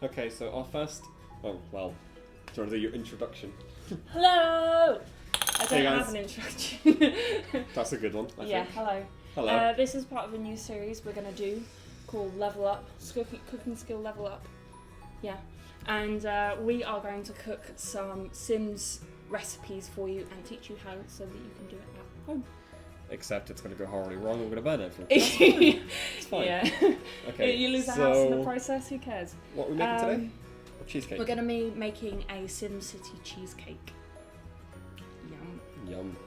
Okay, so our first... Oh, well, do you want to do your introduction? Hello! I Hey, don't guys. have an introduction. That's a good one, I think. Hello. Hello. This is part of a new series we're going to do called Level Up, Cooking Skill Level Up. Yeah. And we are going to cook some Sims recipes for you and teach you how so that you can do it at home. Except it's going to go horribly wrong and we're going to burn everything. It's fine. Yeah. Okay, You lose the house in the process, who cares? What are we making today? A cheesecake. We're going to be making a SimCity cheesecake. Yum. Yum.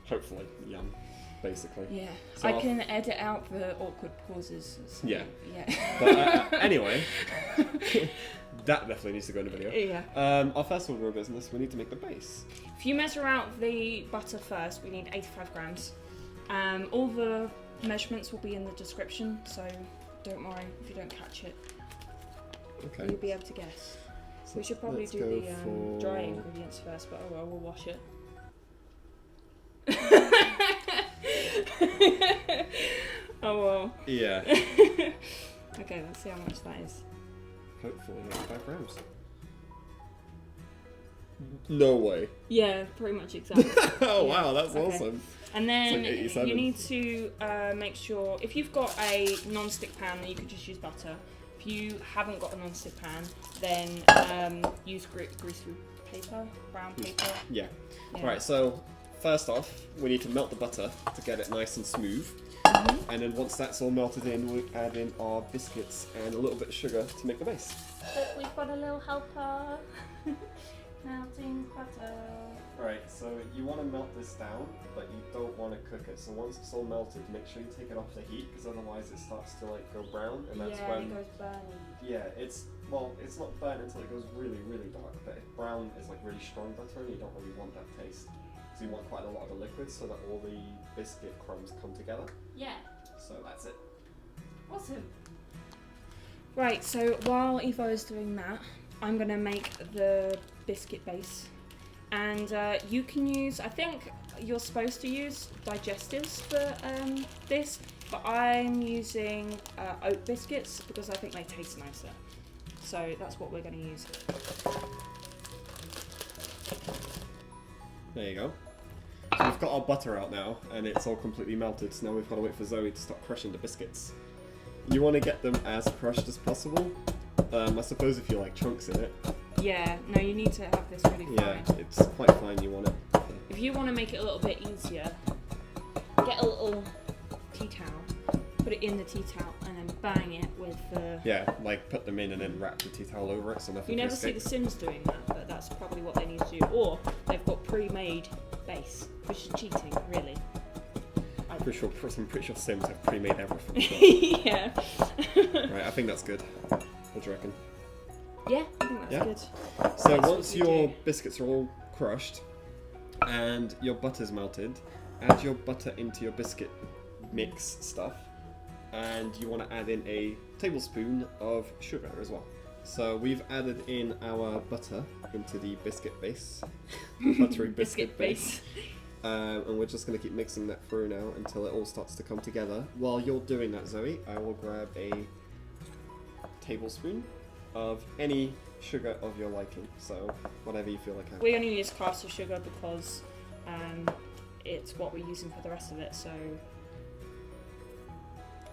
Hopefully, yum. Basically. Yeah. So I can edit out the awkward pauses. So, Yeah. Yeah. But anyway, that definitely needs to go in the video. Yeah. Our first order of business, we need to make the base. If you measure out the butter first, we need 85 grams. All the measurements will be in the description, so don't worry if you don't catch it. Okay. You'll be able to guess. So We should probably let's do go the for... dry ingredients first, but oh well, we'll wash it. Oh well. Yeah. Okay, let's see how much that is. Hopefully 85 grams. No way. Yeah, pretty much exactly. Oh Yeah. wow, that's Okay. awesome. And then It's like 87. you need to make sure, if you've got a non-stick pan, then you could just use butter. If you haven't got a non-stick pan, then use greasy paper, brown paper. Yeah. Yeah. Right, so first off, we need to melt the butter to get it nice and smooth. Mm-hmm. And then once that's all melted in, we add in our biscuits and a little bit of sugar to make the base. But we've got a little helper. Melting butter. Right, so you want to melt this down, but you don't want to cook it. So once it's all melted, make sure you take it off the heat, because otherwise it starts to like go brown, and that's when it goes burning. yeah, it's not burnt until it goes really, really dark. But if brown is like really strong butter, and you don't really want that taste, so you want quite a lot of the liquid so that all the biscuit crumbs come together. Yeah. So that's it. Awesome. Right, so while Ivo is doing that, I'm gonna make the biscuit base, and you can use, I think you're supposed to use digestives for this, but I'm using oat biscuits because I think they taste nicer. So that's what we're gonna use. There you go. So we've got our butter out now, and it's all completely melted, so now we've got to wait for Zoe to start crushing the biscuits. You want to get them as crushed as possible. I suppose if you like chunks in it. Yeah, no, you need to have this really fine. Yeah, it's quite fine, you want it. If you want to make it a little bit easier, get a little tea towel, put it in the tea towel, and then bang it with the... Yeah, like put them in and then wrap the tea towel over it so nothing You can never see escape. the Sims doing that, but that's probably what they need to do. Or they've got pre-made base, which is cheating, really. I'm pretty sure Sims have pre-made everything. Yeah. Right, I think that's good. What do you reckon? Yeah, I think that's Yeah. good. So That's once what we your do. biscuits are all crushed and your butter's melted, add your butter into your biscuit mix stuff, and you want to add in a tablespoon of sugar as well. So we've added in our butter into the biscuit base, buttery biscuit base. And we're just going to keep mixing that through now until it all starts to come together. While you're doing that, Zoe, I will grab a tablespoon of any sugar of your liking, so whatever you feel like having. We only use Castor sugar because it's what we're using for the rest of it, so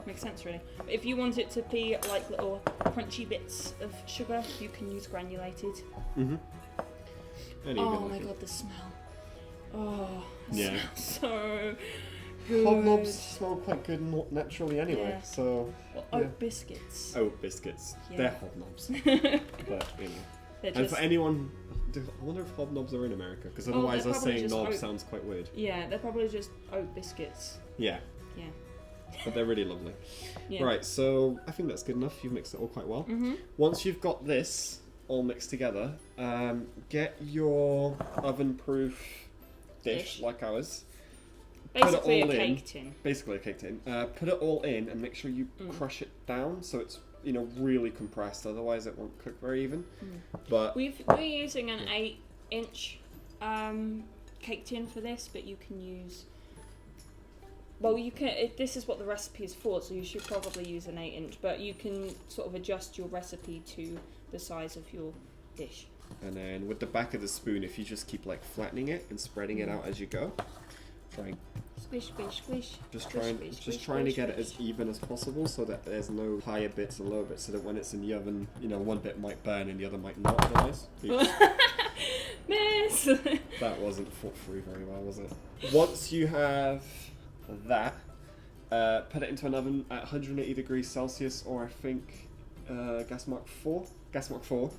makes sense really. But if you want it to be like little crunchy bits of sugar, you can use granulated. Mm-hmm. Oh my god, the smell. Oh, it Yeah. smells so good. Hobnobs smell quite good naturally anyway, Yeah. so... Well, yeah. oat biscuits. Oat biscuits. Yeah. They're hobnobs. But, you know. They're And just, for anyone... I wonder if hobnobs are in America, because Oh, otherwise they're us probably saying just knob oat. sounds quite weird. yeah, they're probably just oat biscuits. Yeah. Yeah. But they're really lovely. Yeah. Right, so I think that's good enough. You've mixed it all quite well. Mm-hmm. Once you've got this all mixed together, get your oven-proof dish like ours. Basically a all in. cake tin. Basically a cake tin. Put it all in and make sure you crush it down so it's really compressed. Otherwise, it won't cook very even. But We're using an 8-inch cake tin for this, but you can use Well, you can. This is what the recipe is for, so you should probably use an 8-inch. But you can sort of adjust your recipe to the size of your dish. And then with the back of the spoon, if you just keep like flattening it and spreading it out as you go, trying squish, squish, squish. Just trying to get it as even as possible, so that there's no higher bits and lower bits, so that when it's in the oven, one bit might burn and the other might not. Otherwise, miss. That wasn't thought through very well, was it? Once you have that, put it into an oven at 180 degrees Celsius, or I think gas mark 4. Gas mark 4.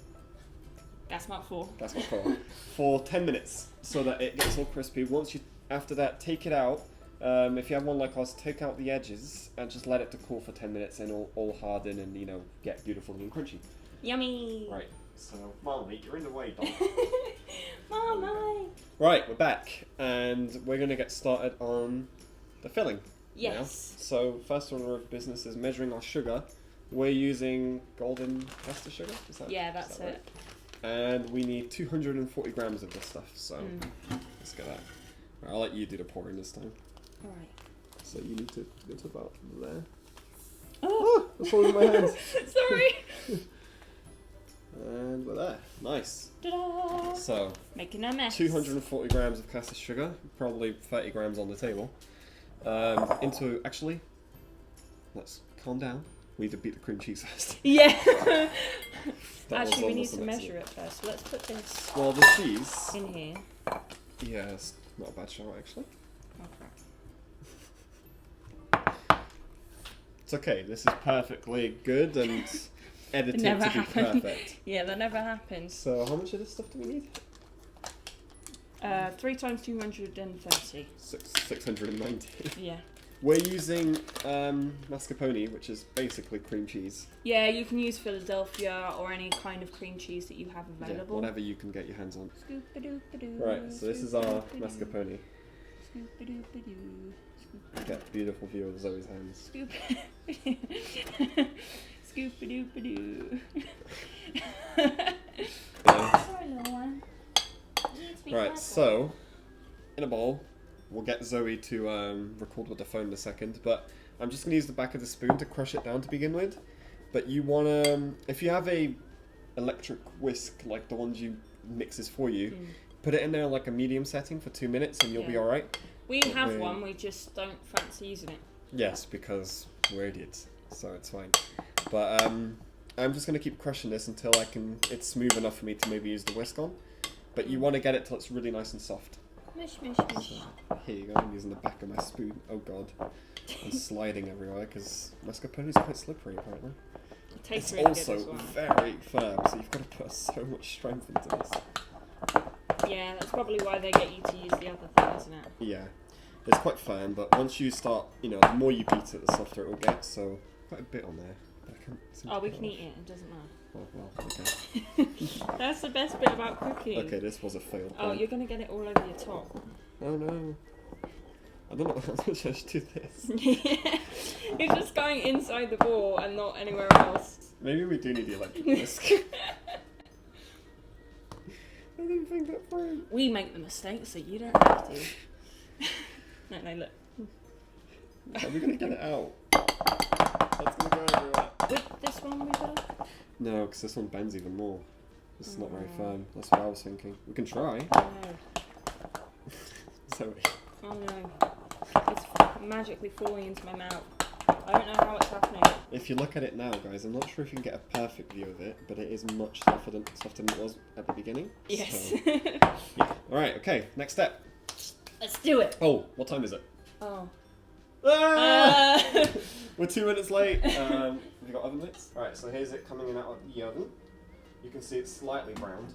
For 10 minutes, so that it gets all crispy. After that, take it out. If you have one like us, take out the edges and just let it to cool for 10 minutes, and all harden and get beautiful and crunchy. Yummy. Right. So, Marmite, you're in the way, dog. Marmite. Right, we're back, and we're gonna get started on the filling. Yes. Now. So, first order of business is measuring our sugar. We're using golden Castor sugar. That's it. Right? And we need 240 grams of this stuff. So let's get that. Right, I'll let you do the pouring this time. All right. So you need to get to about there. Oh, that's all in my hands. Sorry. And we're there. Nice. Ta-da! So making a mess. 240 grams of Castor sugar, probably 30 grams on the table. Let's calm down. We need to beat the cream cheese first. Yeah. Actually, we need to measure it first. So let's put this. Well, the cheese in here. Yeah, it's not a bad shot actually. Okay. It's okay. This is perfectly good and edited to be perfect. Yeah, that never happens. So, how much of this stuff do we need? 3 times 230. 690. Yeah. We're using mascarpone, which is basically cream cheese. Yeah, you can use Philadelphia or any kind of cream cheese that you have available. Yeah, whatever you can get your hands on. Scoop-a-doop-a-doo. Right, so this is our mascarpone. Scoop-a-doop-a-doo. Get a beautiful view of Zoe's hands. Scoop-a-doop-a-doo. Yeah. Sorry, little one. Right, so in a bowl, we'll get Zoe to record with the phone in a second, but I'm just going to use the back of the spoon to crush it down to begin with. But you want to, if you have a electric whisk like the ones you mixes for you, put it in there like a medium setting for 2 minutes and you'll be alright. We have one, we just don't fancy using it. Yes, because we're idiots, so it's fine. But I'm just going to keep crushing this until it's smooth enough for me to maybe use the whisk on. But you want to get it till it's really nice and soft. Mish, mish, mish. So, here you go, I'm using the back of my spoon. Oh god. I'm sliding everywhere because mascarpone is quite slippery apparently. It tastes really really also good as well. very firm, so you've got to put so much strength into this. Yeah, that's probably why they get you to use the other thing, isn't it? Yeah. It's quite firm, but once you start, the more you beat it, the softer it will get, so quite a bit on there. We can eat it, it doesn't matter. Oh, well, okay. That's the best bit about cooking. Okay, this was a fail. Oh, you're going to get it all over your top. Oh no. I don't know how to just do this. You're just going inside the ball and not anywhere else. Maybe we do need the electric whisk. I didn't think that through. We make the mistake, so you don't have to. No, look. How are we going to get it out? That's going to go everywhere. With this one we better? No, because this one bends even more. This is not very firm. That's what I was thinking. We can try. Oh no. Zoe. Oh no. It's magically falling into my mouth. I don't know how it's happening. If you look at it now, guys, I'm not sure if you can get a perfect view of it, but it is much softer than it was at the beginning. Yes. So, yeah. Alright, okay, next step. Let's do it. Oh, what time is it? Oh. Ah! We're 2 minutes late. Have you got oven mitts? Alright, so here's it coming in out of the oven. You can see it's slightly browned.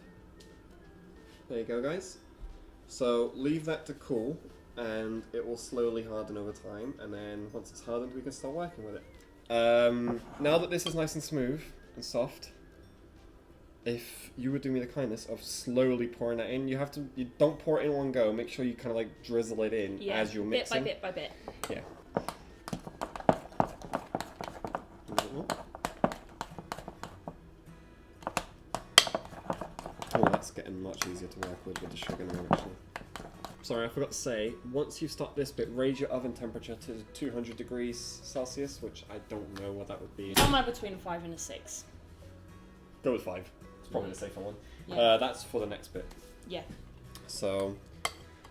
There you go, guys. So leave that to cool, and it will slowly harden over time, and then once it's hardened, we can start working with it. Now that this is nice and smooth and soft, if you would do me the kindness of slowly pouring that in, you don't pour it in one go. Make sure you kind of like drizzle it in as you're mixing. Bit by bit. Yeah. Oh, that's getting much easier to work with the sugar now, actually. sorry, I forgot to say, once you start this bit, raise your oven temperature to 200 degrees Celsius, which I don't know what that would be. Somewhere between a 5 and a 6. Go with 5. It's probably the safer one. Yeah. That's for the next bit. Yeah. So,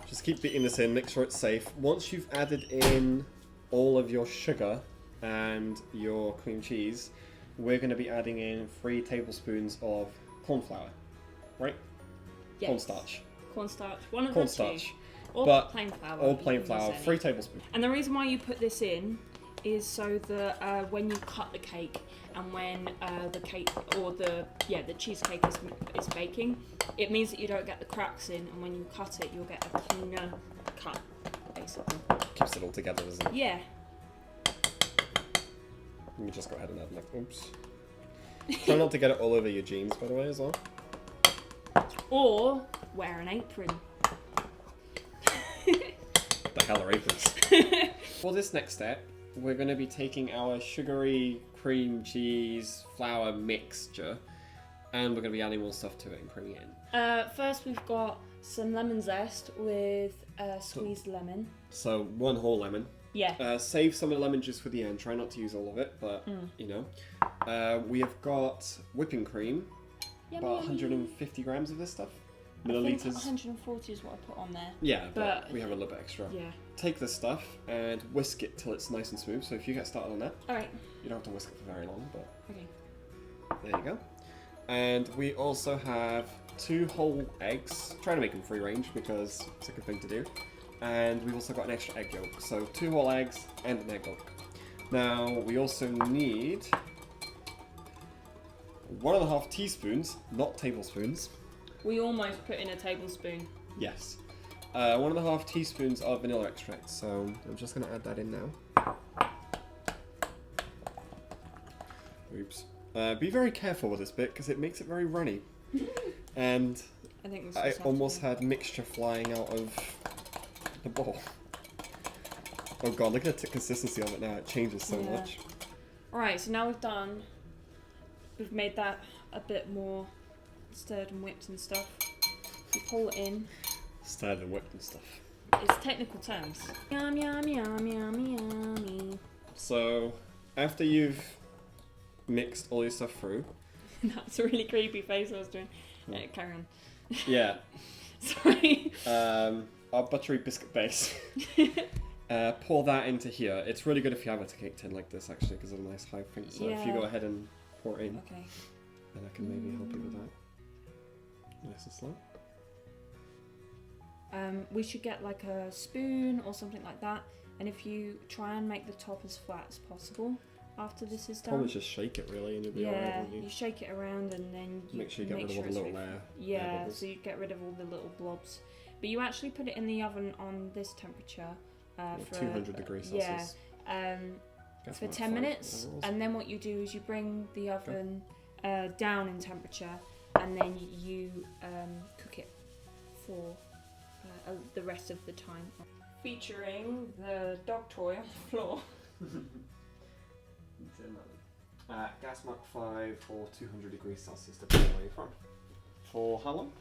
just keep beating this in, make sure it's safe. Once you've added in all of your sugar and your cream cheese, we're going to be adding in 3 tablespoons of cornflour, right? Yes. Cornstarch. Cornstarch. One of Cornstarch. the two. Or But plain flour. all plain you can flour, use any. 3 tablespoons. And the reason why you put this in is so that when you cut the cake and when the cake or the cheesecake is baking, it means that you don't get the cracks in, and when you cut it, you'll get a cleaner cut, basically. Keeps it all together, doesn't it? Yeah. Let me just go ahead and add my... Oops. Try not to get it all over your jeans, by the way, as well. Or wear an apron. The hell are aprons? For this next step, we're going to be taking our sugary cream cheese flour mixture, and we're going to be adding more stuff to it and putting it in. First, we've got some lemon zest with squeezed lemon. So 1 whole lemon. Yeah. Save some of the lemon juice for the end. Try not to use all of it, but you know. We have got whipping cream. Yummy, About yummy. 150 grams of this stuff. I think Milliliters. 140 is what I put on there. Yeah, but But- we have a little bit extra. Yeah. Take this stuff and whisk it till it's nice and smooth. So if you get started on that, Alright. you don't have to whisk it for very long, but Okay. there you go. And we also have 2 whole eggs. Trying to make them free range because it's a good thing to do. And we've also got an extra egg yolk. So 2 whole eggs and an egg yolk. Now we also need 1.5 teaspoons, not tablespoons. We almost put in a tablespoon. Yes. 1.5 teaspoons of vanilla extract. So I'm just going to add that in now. Oops. Be very careful with this bit because it makes it very runny. And I think this I just has almost to be- had mixture flying out of the bowl. Oh god, look at the consistency of it now. It changes so Yeah. much. Alright, so now we've made that a bit more stirred and whipped and stuff. You pull it in. Stirred and whipped and stuff. It's technical terms. Yum, yum, yum, yum, yummy. So, after you've mixed all your stuff through, That's a really creepy face I was doing. Oh. Carry on. yeah, Sorry. our buttery biscuit base, pour that into here. It's really good if you have a cake tin like this actually because of a nice high thing. So if you Yeah. go ahead and pour it in, Okay. then I can maybe help you with that. Nice and slow. We should get like a spoon or something like that, and if you try and make the top as flat as possible after this is done. Probably just shake it really and you'll be alright, Yeah, won't you? you shake it around and then you Make sure you get rid of all the it's little really- air Yeah, bubbles. so you get rid of all the little blobs. But you actually put it in the oven on this temperature for 200 degrees yeah, Celsius. Gas for mark 10 5, minutes, whatever it was. and then what you do is you bring the oven down in temperature, and then you cook it for the rest of the time. Featuring the dog toy on the floor. Gas mark 5 or 200 degrees Celsius, depending on where you're from. For how long?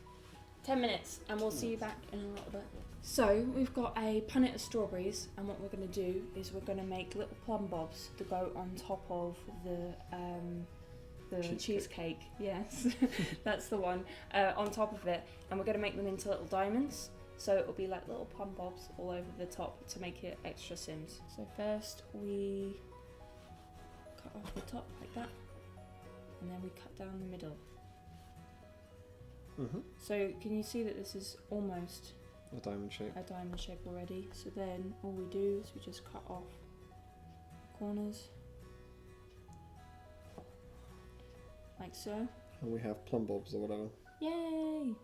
10 minutes, and we'll see you back in a little bit. So we've got a punnet of strawberries, and what we're going to do is we're going to make little plum bobs to go on top of the cheesecake. Yes, that's the one. On top of it, and we're going to make them into little diamonds. So it'll be like little plum bobs all over the top to make it extra sims. So first we cut off the top like that, and then we cut down the middle. Mm-hmm. So can you see that this is almost A diamond shape. a diamond shape already? So then all we do is we just cut off corners like so. And we have plum bobs or whatever. Yay!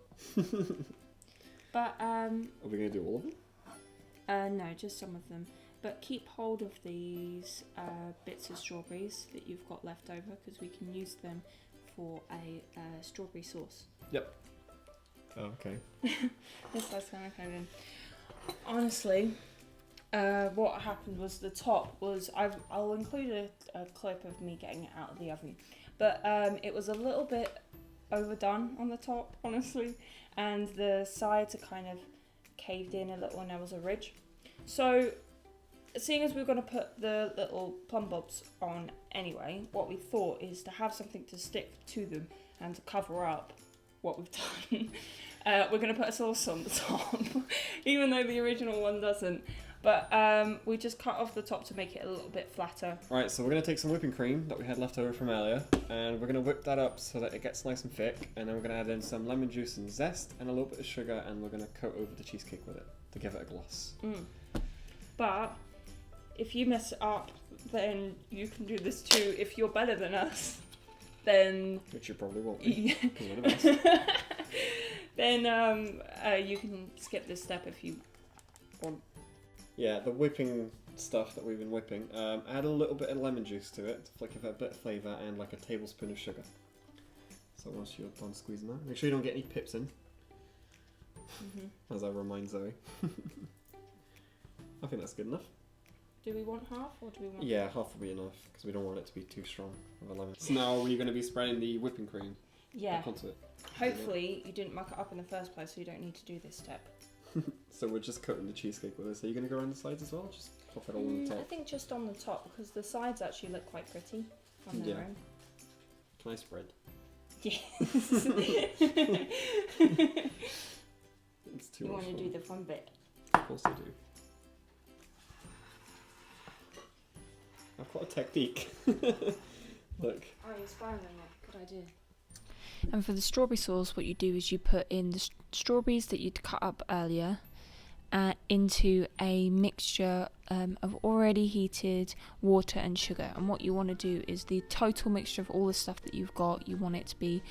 But Are we going to do all of them? no, just some of them. But keep hold of these bits of strawberries that you've got left over because we can use them for a strawberry sauce. Yep. Oh, okay. Yes, that's kind of in. Honestly, what happened was the top was I'll include a clip of me getting it out of the oven, but it was a little bit overdone on the top, honestly, and the sides are kind of caved in a little and there was a ridge. So, seeing as we're going to put the little plum bobs on anyway, what we thought is to have something to stick to them and to cover up what we've done. We're going to put a sauce on the top, even though the original one doesn't. But we just cut off the top to make it a little bit flatter. Right, so we're going to take some whipping cream that we had left over from earlier, and we're going to whip that up so that it gets nice and thick, and then we're going to add in some lemon juice and zest and a little bit of sugar, and we're going to coat over the cheesecake with it to give it a gloss. But if you mess it up, then you can do this too. If you're better than us, then... Which you probably won't be, Yeah. 'cause we're the best. Then you can skip this step if you want. Yeah, the whipping stuff that we've been whipping, add a little bit of lemon juice to it to give it a bit of flavour, and like a tablespoon of sugar. So once you're done squeezing that, make sure you don't get any pips in. As I remind Zoe. I think that's good enough. Do we want half or do we want... Yeah, half will be enough because we don't want it to be too strong of a lemon. So now are we going to be spreading the whipping cream Yeah. onto it? Hopefully you didn't muck it up in the first place, so you don't need to do this step. So we're just coating the cheesecake with this. Are you going to go around the sides as well? Just pop it all on the I top. think just on the top, because the sides actually look quite pretty on their own. Can I spread? Yes. It's too You much want to fun. do the fun bit. Of course I do. I've got a technique. Look. Oh, you're spiraling it. Good idea. And for the strawberry sauce, what you do is you put in the strawberries that you'd cut up earlier into a mixture of already heated water and sugar. And what you want to do is the total mixture of all the stuff that you've got, you want it to be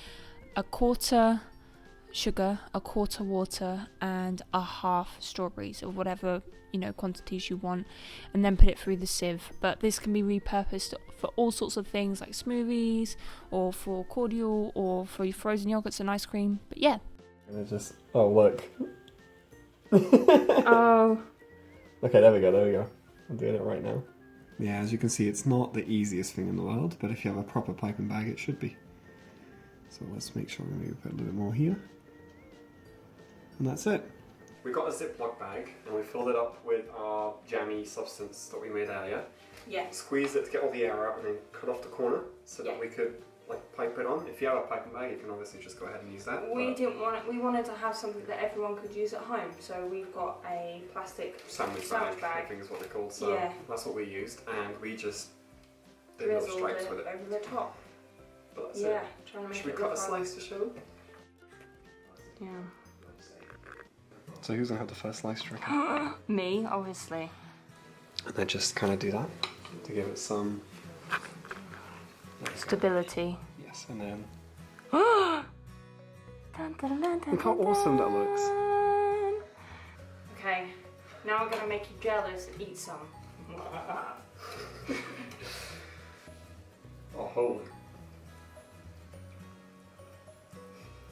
a quarter sugar, a quarter water, and a half strawberries, or whatever quantities you want, and then put it through the sieve. But this can be repurposed for all sorts of things, like smoothies, or for cordial, or for your frozen yogurts and ice cream. But yeah. Oh, look. Oh. Okay, there we go. I'm doing it right now. Yeah, as you can see, it's not the easiest thing in the world, but if you have a proper piping bag, it should be. So let's make sure we put a little bit more here. And that's it. We got a Ziploc bag and we filled it up with our jammy substance that we made earlier. Yeah. Squeezed it to get all the air out and then cut off the corner so that we could pipe it on. If you have a piping bag, you can obviously just go ahead and use that. We didn't want it. We wanted to have something that everyone could use at home, so we've got a plastic sandwich bag, I think is what they're called. So that's what we used, and we just did little stripes with it over the top. But that's it. Trying to make Should we cut a slice to show them? Yeah. So who's gonna have the first slice, do you reckon? Me, obviously. And then just kind of do that to give it some stability. Yes, and then Look how awesome that looks. Okay, now I'm gonna make you jealous and eat some. Oh, holy.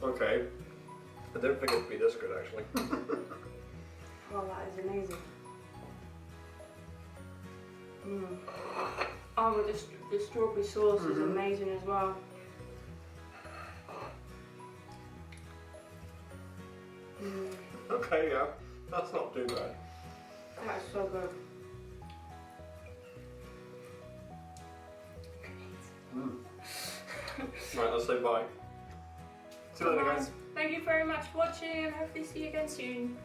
Okay. I didn't think it'd be this good, actually. Oh, that is amazing. Oh, but the strawberry sauce is amazing as well. Okay, yeah. That's not too bad. That is so good. Right, let's say bye. See you later, guys. Thank you very much for watching, and hopefully see you again soon.